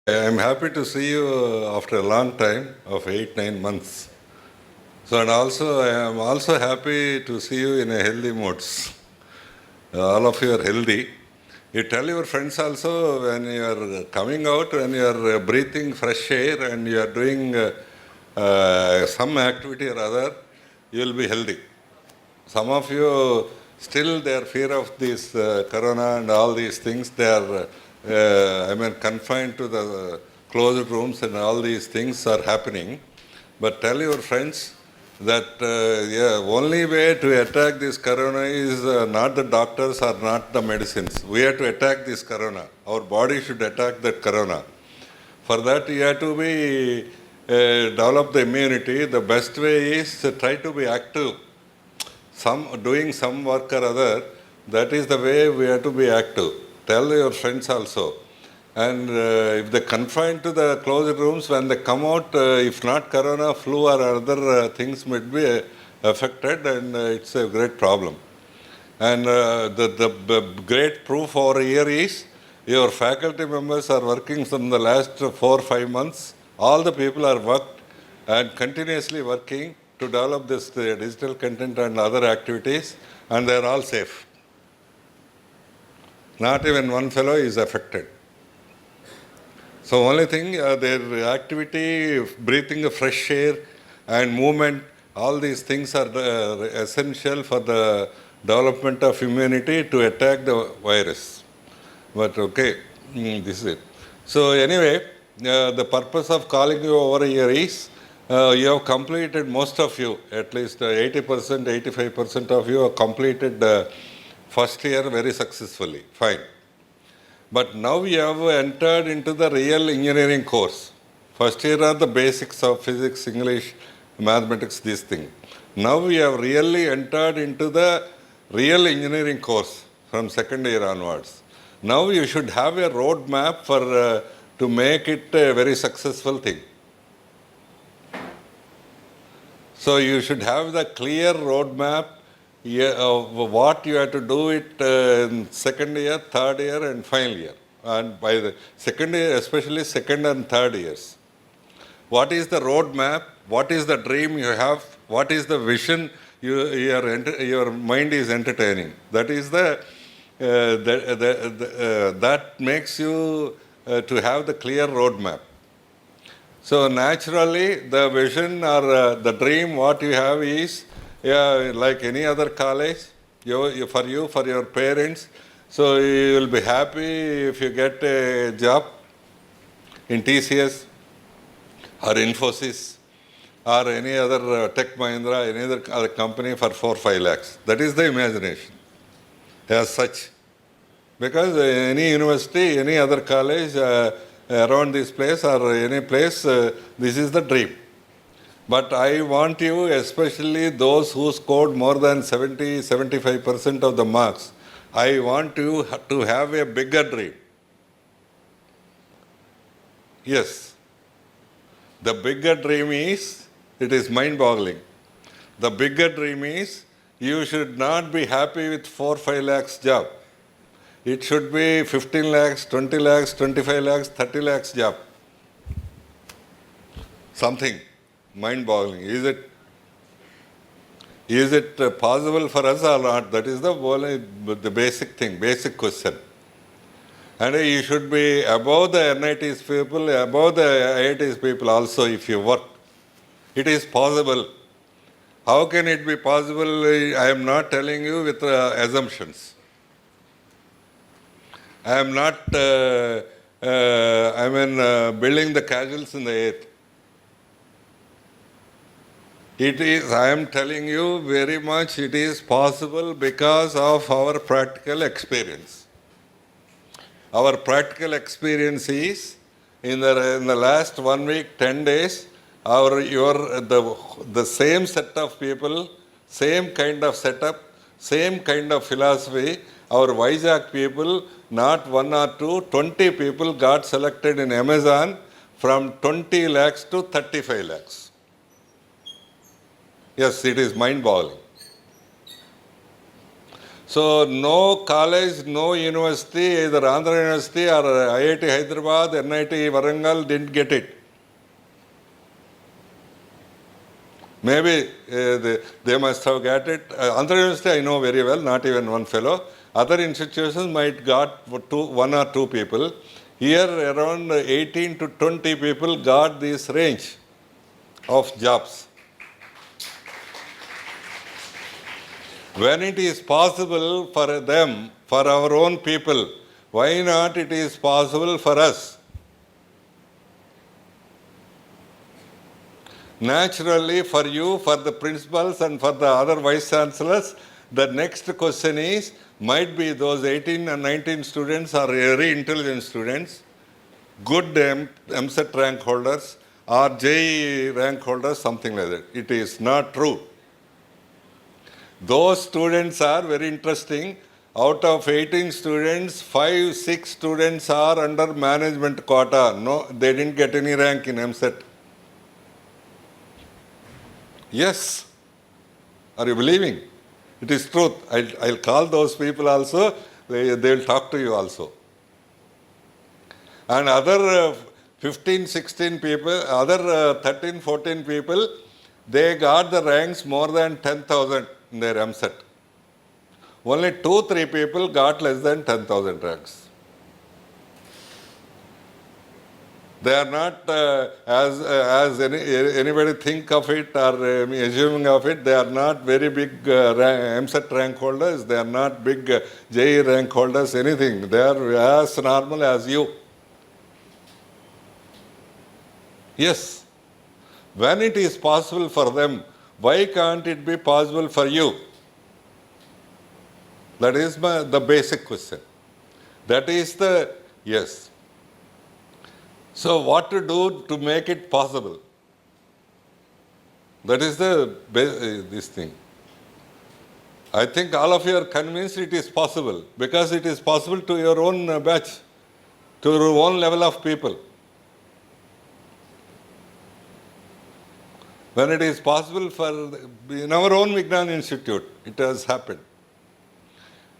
I'm happy to see you after a long time of 8, 9 months. So, and also, I am also happy to see you in a healthy moods. All of you are healthy. You tell your friends also when you are coming out, when you are breathing fresh air and you are doing some activity or other, you will be healthy. Some of you still their fear of this corona and all these things, they are, confined to the closed rooms and all these things are happening. But tell your friends that only way to attack this corona is not the doctors or not the medicines. We have to attack this corona. Our body should attack that corona. For that, you have to be develop the immunity. The best way is to try to be active. Doing some work or other, that is the way we have to be active. Tell your friends also. And if they confine to the closed rooms, when they come out, if not corona, flu or other things might be affected, and it's a great problem. And the great proof over here is your faculty members are working from the last 4 or 5 months. All the people are worked and continuously working to develop this digital content and other activities, and they are all safe. Not even one fellow is affected. So only thing, their activity, breathing the fresh air and movement, all these things are essential for the development of immunity to attack the virus. But okay, this is it. So anyway, the purpose of calling you over here is, you have completed, most of you, at least 80%, 85% of you have completed first year very successfully. Fine. But now we have entered into the real engineering course. First year are the basics of physics, English, mathematics, this thing. Now we have really entered into the real engineering course from second year onwards. Now you should have a roadmap for to make it a very successful thing. So you should have the clear roadmap of what you have to do it in second year, third year, and final year. And by the second year, especially second and third years. What is the roadmap? What is the dream you have? What is the vision your mind is entertaining? That is that makes you to have the clear roadmap. So naturally, the vision or the dream what you have is, like any other college, for you, for your parents. So you will be happy if you get a job in TCS or Infosys or any other Tech Mahindra, any other company for 4-5 lakhs. That is the imagination as such. Because any university, any other college around this place or any place, this is the dream. But I want you, especially those who scored more than 70-75% of the marks, I want you to have a bigger dream. Yes. The bigger dream is, it is mind-boggling. The bigger dream is, you should not be happy with 4-5 lakhs job. It should be 15 lakhs, 20 lakhs, 25 lakhs, 30 lakhs job. Something mind-boggling. Is it possible for us or not? That is the basic thing, basic question. And you should be above the NIT's people, above the IIT's people also if you work. It is possible. How can it be possible? I am not telling you with assumptions. I am not, building the casuals in the air. It is, I am telling you very much, it is possible because of our practical experience. Our practical experience is, in the last 1 week, 10 days, the same set of people, same kind of setup, same kind of philosophy, our Vizag people, not 1 or 2, 20 people got selected in Amazon from 20 lakhs to 35 lakhs. Yes, it is mind-boggling. So no college, no university, either Andhra University or IIT Hyderabad, NIT Varangal didn't get it. Maybe they must have got it. Andhra University I know very well, not even one fellow. Other institutions might got one or two people. Here around 18 to 20 people got this range of jobs. When it is possible for them, for our own people, why not it is possible for us? Naturally, for you, for the principals and for the other vice chancellors, the next question is, might be those 18 and 19 students are very intelligent students, good MSET rank holders or JEE rank holders, something like that. It is not true. Those students are very interesting. Out of 18 students, 5-6 students are under management quota. No, they didn't get any rank in MSET. Yes. Are you believing? It is truth. I'll call those people also. They'll talk to you also. And other 15, 16 people, other 13, 14 people, they got the ranks more than 10,000 in their MSET. Only 2-3 people got less than 10,000 ranks. They are not as anybody think of it or assuming of it. They are not very big MSET rank holders. They are not big JEE rank holders, anything. They are as normal as you. Yes. When it is possible for them, why can't it be possible for you? That is the basic question. That is the, yes. So what to do to make it possible? That is this thing. I think all of you are convinced it is possible because it is possible to your own batch, to your own level of people. When it is possible in our own Vignan Institute, it has happened.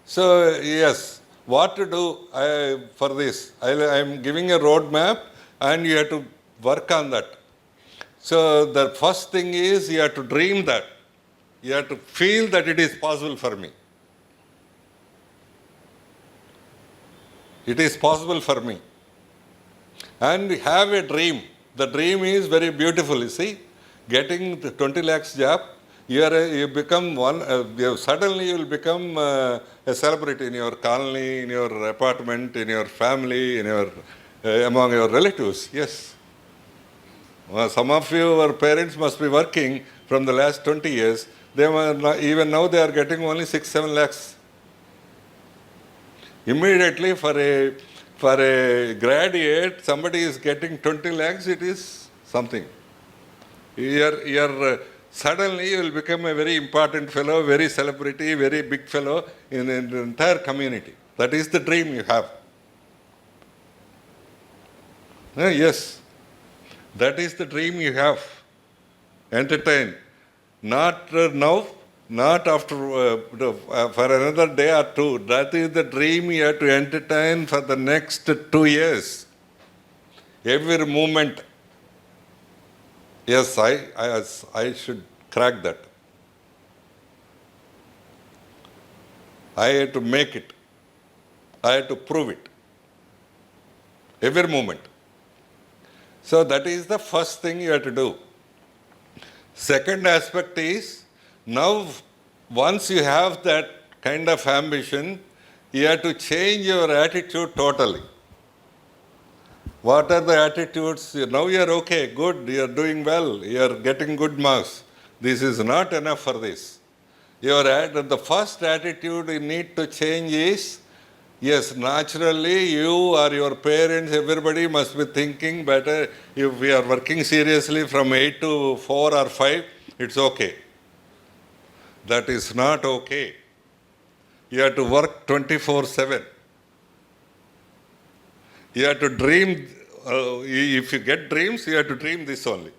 So yes, what to do for this? I am giving a roadmap and you have to work on that. So the first thing is you have to dream that. You have to feel that it is possible for me. It is possible for me. And have a dream. The dream is very beautiful, you see. Getting the 20 lakhs job, you become suddenly you will become a celebrity in your colony, in your apartment, in your family, in your among your relatives. Yes. Some of your parents must be working from the last 20 years. They were even now they are getting only 6-7 lakhs. Immediately for a graduate, somebody is getting 20 lakhs. It is something. Suddenly you will become a very important fellow, very celebrity, very big fellow in the entire community. That is the dream you have. Yes, that is the dream you have. Entertain. Not now, not after for another day or two. That is the dream you have to entertain for the next 2 years. Every moment. Yes, I should crack that. I have to make it. I have to prove it. Every moment. So that is the first thing you have to do. Second aspect is, now once you have that kind of ambition, you have to change your attitude totally. What are the attitudes? Now you are okay, good, you are doing well, you are getting good marks. This is not enough for this. The first attitude you need to change is, yes, naturally you or your parents, everybody must be thinking better. If we are working seriously from 8 to 4 or 5, it's okay. That is not okay. You have to work 24/7. You have to dream. If you get dreams, you have to dream this only.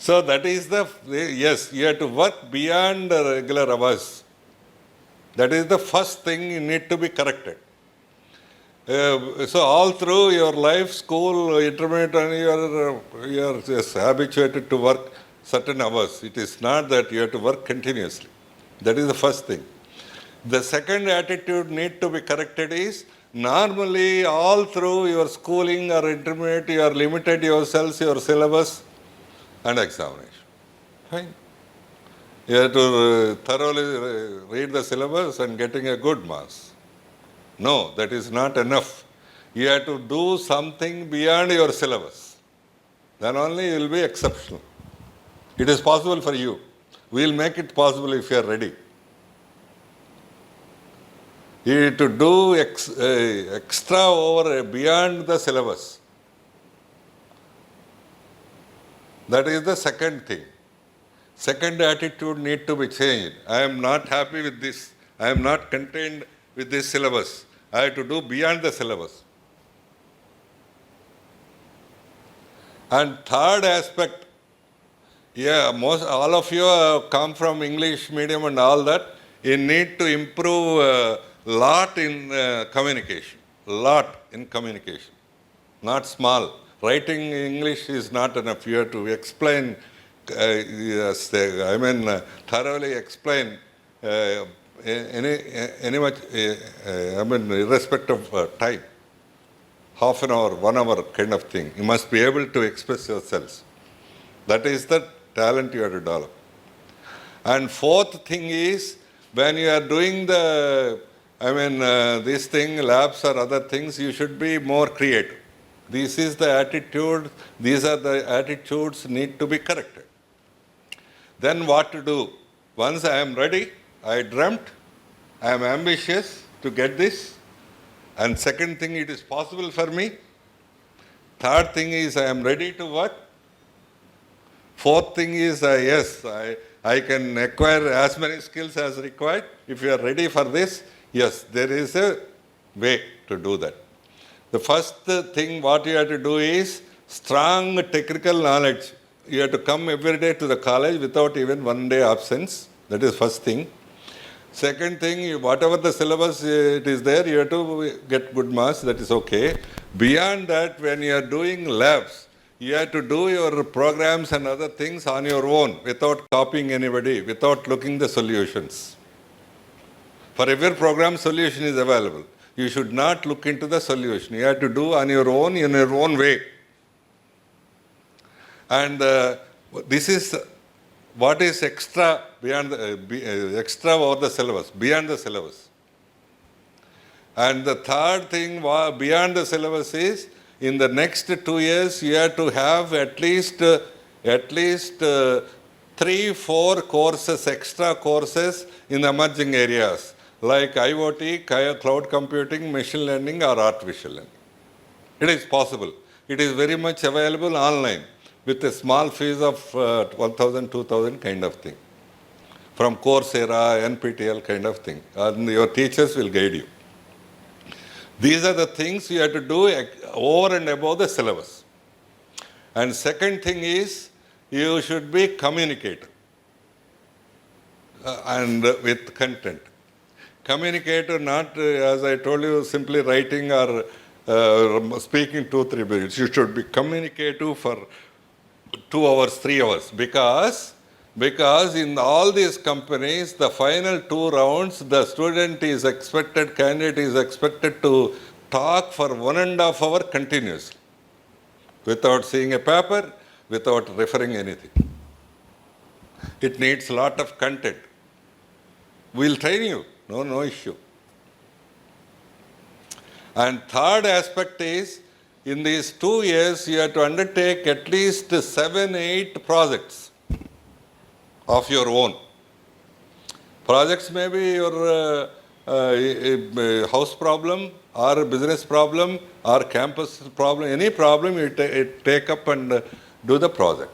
So that is yes, you have to work beyond the regular hours. That is the first thing you need to be corrected. So all through your life, school, intermediate, and you are just habituated to work certain hours. It is not that you have to work continuously. That is the first thing. The second attitude need to be corrected is, normally all through your schooling or intermediate, you are limited yourselves, your syllabus and examination. Fine. You have to thoroughly read the syllabus and getting a good marks. No, that is not enough. You have to do something beyond your syllabus. Then only you will be exceptional. It is possible for you. We will make it possible if you are ready. You need to do extra over beyond the syllabus. That is the second thing. Second attitude need to be changed. I am not happy with this. I am not contained with this syllabus. I have to do beyond the syllabus. And third aspect, all of you come from English medium and all that. You need to improve a lot in communication. Lot in communication. Not small. Writing English is not enough. You have to explain, thoroughly explain irrespective of time. Half an hour, 1 hour kind of thing. You must be able to express yourselves. That is the talent you have to develop. And fourth thing is, when you are doing this thing, labs or other things, you should be more creative. This is the attitude, these are the attitudes need to be corrected. Then what to do? Once I am ready, I dreamt, I am ambitious to get this. And second thing, it is possible for me. Third thing is, I am ready to work. Fourth thing is, I can acquire as many skills as required. If you are ready for this, yes, there is a way to do that. The first thing what you have to do is strong technical knowledge. You have to come every day to the college without even 1 day absence. That is first thing. Second thing, whatever the syllabus it is there, you have to get good marks. That is okay. Beyond that, when you are doing labs, you have to do your programs and other things on your own without copying anybody, without looking the solutions. For every program, solution is available. You should not look into the solution. You have to do on your own, in your own way. And this is what is extra beyond extra over the syllabus, beyond the syllabus. And the third thing beyond the syllabus is, in the next 2 years, you have to have at least 3-4 courses, extra courses in emerging areas like IoT, cloud computing, machine learning, or artificial learning. It is possible. It is very much available online with a small fees of 1,000, 2,000 kind of thing. From Coursera, NPTEL kind of thing. And your teachers will guide you. These are the things you have to do over and above the syllabus. And second thing is, you should be communicator and with content. Communicator, not as I told you, simply writing or speaking 2-3 minutes. You should be communicative for 2 hours, 3 hours. Because in all these companies, the final 2 rounds, the candidate is expected to talk for 1.5 hours continuously, without seeing a paper, without referring anything. It needs a lot of content. We'll train you, no issue. And third aspect is, in these 2 years, you have to undertake at least 7-8 projects of your own. Projects may be your house problem, or business problem, or campus problem. Any problem you take up and do the project.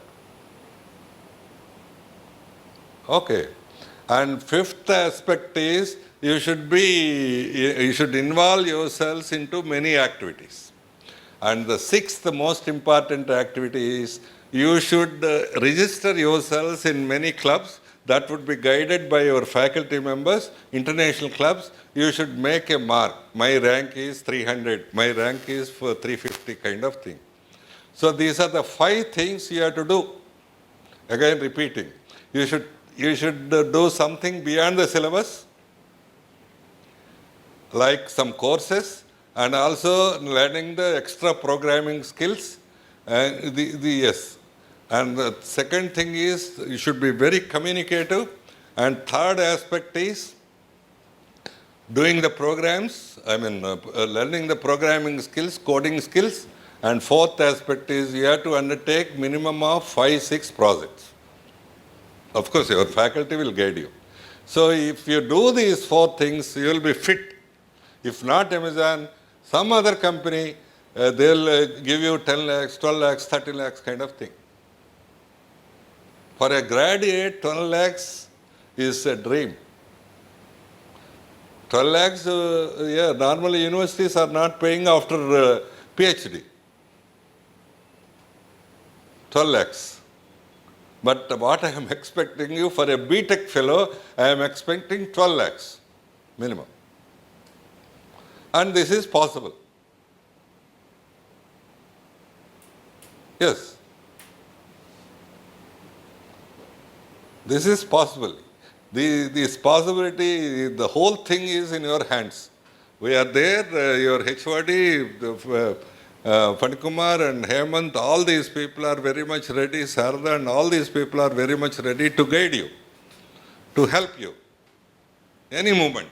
Okay. And fifth aspect is, you should involve yourselves into many activities. And the sixth most important activity is, you should register yourselves in many clubs that would be guided by your faculty members, international clubs. You should make a mark. My rank is 300, my rank is for 350 kind of thing. So these are the 5 things you have to do. Again repeating, you should do something beyond the syllabus, like some courses, and also learning the extra programming skills. And yes. And the second thing is you should be very communicative. And third aspect is doing the programs, learning the programming skills, coding skills. And fourth aspect is you have to undertake minimum of 5-6 projects. Of course, your faculty will guide you. So if you do these 4 things, you will be fit. If not Amazon, some other company, they'll give you 10 lakhs, 12 lakhs, 30 lakhs kind of thing. For a graduate, 12 lakhs is a dream. 12 lakhs, normally universities are not paying after PhD. 12 lakhs. But what I am expecting you for a BTech fellow, I am expecting 12 lakhs minimum. And this is possible. Yes. This is possible. This possibility, the whole thing is in your hands. We are there, your HOD, Panikumar and Hemant, all these people are very much ready, Sarada and all these people are very much ready to guide you, to help you, any moment.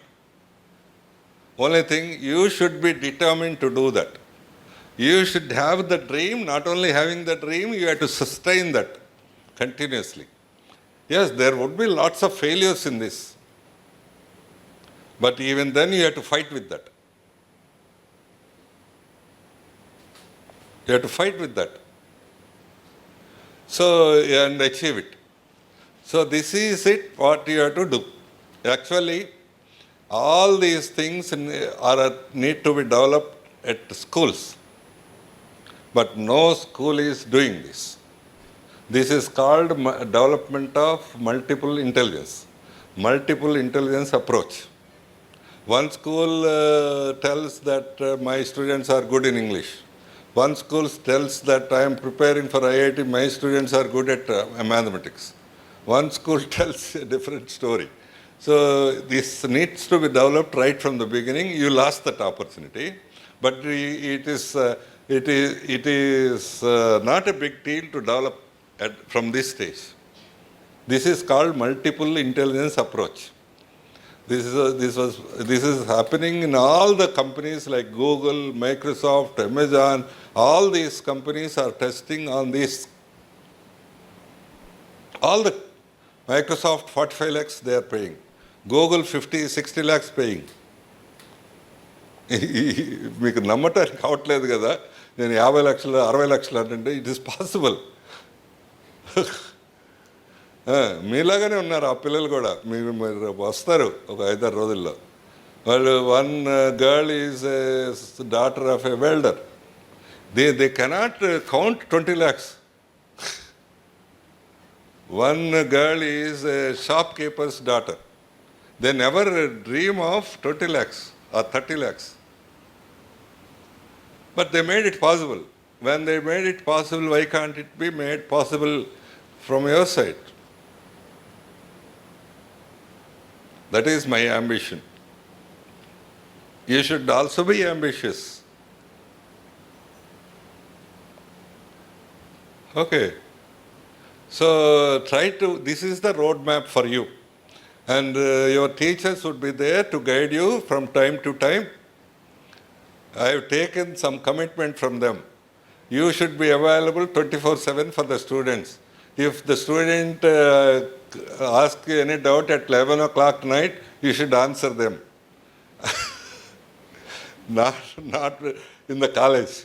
Only thing, you should be determined to do that. You should have the dream, not only having the dream, you have to sustain that continuously. Yes, there would be lots of failures in this. But even then you have to fight with that. You have to fight with that. So, and achieve it. So this is it, what you have to do. Actually, all these things need to be developed at schools. But no school is doing this. This is called development of multiple intelligence approach. One school tells that my students are good in English. One school tells that I am preparing for IIT, my students are good at mathematics. One school tells a different story. So this needs to be developed right from the beginning. You lost that opportunity, but it is not a big deal to develop from this stage. This is called multiple intelligence approach. This is happening in all the companies like Google, Microsoft, Amazon. All these companies are testing on this. All the Microsoft 45 lakhs they are paying. Google 50, 60 lakhs paying. మీకు నమ్మటానికి కావట్లేదు కదా, నేను 50 లక్షలు 60 లక్షలు అంటే it is possible. మీలాగానే ఉన్నారు ఆ పిల్లలు కూడా. మీరు వస్తారు ఒక 5-6 రోజుల్లో. వాళ్ళు one girl is daughter of a welder. They cannot count 20 lakhs. One girl is a shopkeeper's daughter. They never dream of 20 lakhs or 30 lakhs. But they made it possible. When they made it possible, why can't it be made possible from your side? That is my ambition. You should also be ambitious. Okay. So this is the roadmap for you. And your teachers would be there to guide you from time to time. I have taken some commitment from them. You should be available 24/7 for the students. If the student asks any doubt at 11 o'clock night, you should answer them. not in the college.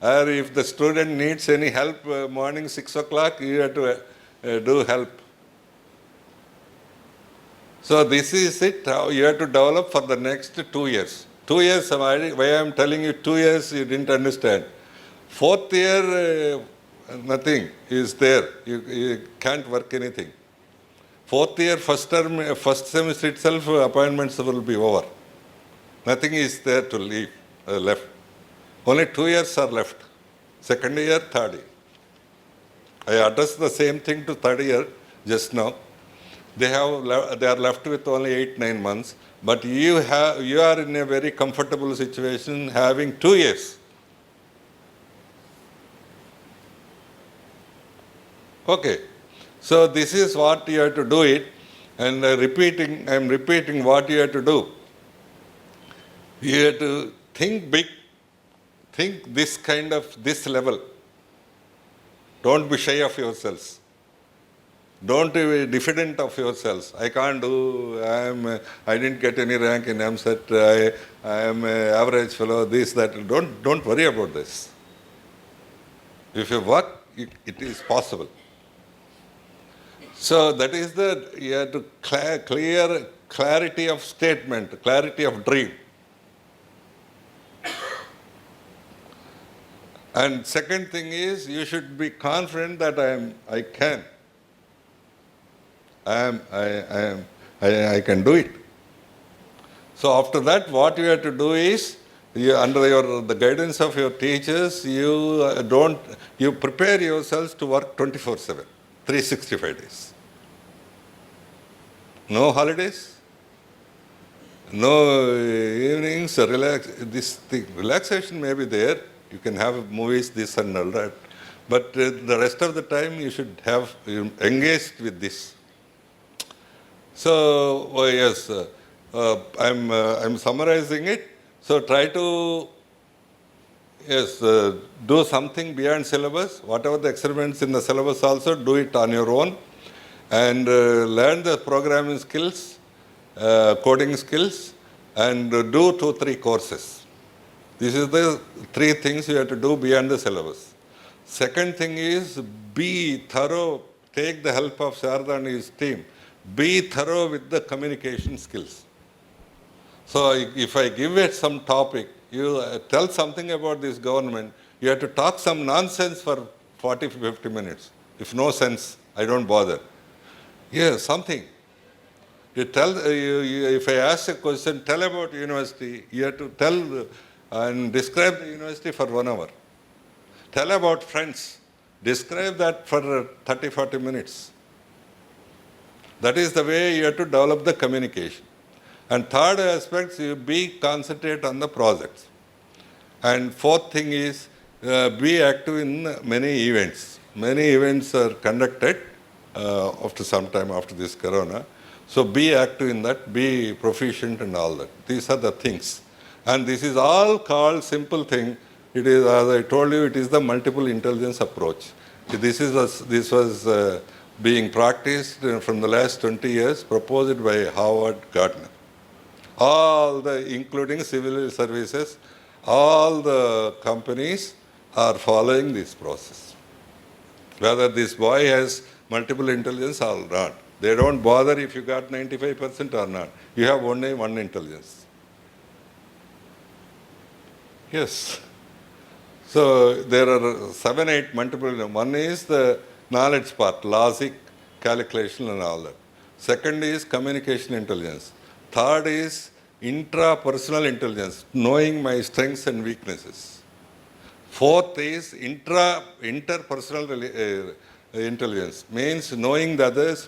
Or if the student needs any help morning 6 o'clock, you have to do help. So this is it, how you have to develop for the next 2 years. 2 years, why I am telling you 2 years, you didn't understand. 4th year, nothing is there. You can't work anything. Fourth year, first term, first semester itself, appointments will be over. Nothing is there to leave, left. Only 2 years are left. Second year, third year. I addressed the same thing to third year just now. They are left with only 8-9 months. But you are in a very comfortable situation having 2 years. Okay. So this is what you have to do it. And I'm repeating what you have to do. You have to think big. Think this level. Don't be shy of yourselves. Don't be diffident of yourselves. I can't do, I didn't get any rank in AMSET, I am an average fellow, this, that. Don't worry about this. If you work, it is possible. So that is you have to clear clarity of statement, clarity of dream. And second thing is, you should be confident that I can. I can do it. So after that, what you have to do is, under the guidance of your teachers, you prepare yourselves to work 24/7, 365 days. No holidays, no evenings, relaxation may be there. You can have movies, this and all that. But the rest of the time you should have engaged with this. So, yes, I'm summarizing it. So try to, do something beyond syllabus. Whatever the experiments in the syllabus also, do it on your own. And learn the programming skills, coding skills, and do 2-3 courses. This is the 3 things you have to do beyond the syllabus. Second thing is, be thorough. Take the help of Sharda and his team. Be thorough with the communication skills. So if I give it some topic, you tell something about this government, you have to talk some nonsense for 40-50 minutes. If no sense, I don't bother. Yeah, something. You tell, if I ask a question, tell about university, you have to tell and describe the university for 1 hour. Tell about friends. Describe that for 30-40 minutes. That is the way you have to develop the communication. And third aspect, you concentrate on the projects. And fourth thing is, be active in many events. Many events are conducted after some time after this corona. So be active in that, be proficient and all that. These are the things. And this is all called simple thing. It is, as I told you, it is the multiple intelligence approach. This was being practiced from the last 20 years, proposed by Howard Gardner. Including civil services, all the companies are following this process. Whether this boy has multiple intelligence or not. They don't bother if you got 95% or not. You have only one intelligence. Yes. So there are 7-8 multiple. One is the knowledge part, logic, calculation and all that. Second is communication intelligence. Third is intrapersonal intelligence, knowing my strengths and weaknesses. Fourth is interpersonal intelligence, means knowing the others,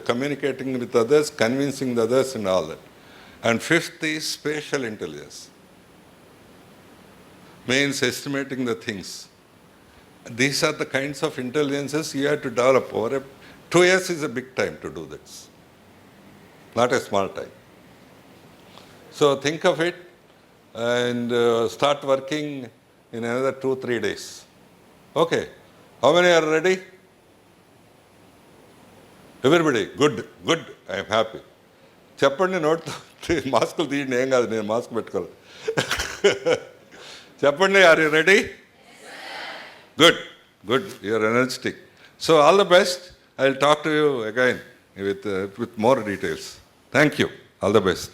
communicating with others, convincing the others and all that. And fifth is spatial intelligence, means estimating the things. These are the kinds of intelligences you have to develop over 2 years is a big time to do this, not a small time. So think of it and start working in another 2-3 days. Okay. How many are ready? Everybody, good. I am happy. Cheppandi note mask తీయండి ఏం కాదు నేను mask పెట్టుకోవాలి చెప్పండి are you ready? Yes, good. You are energetic. So all the best. I will talk to you again with more details. Thank you. All the best.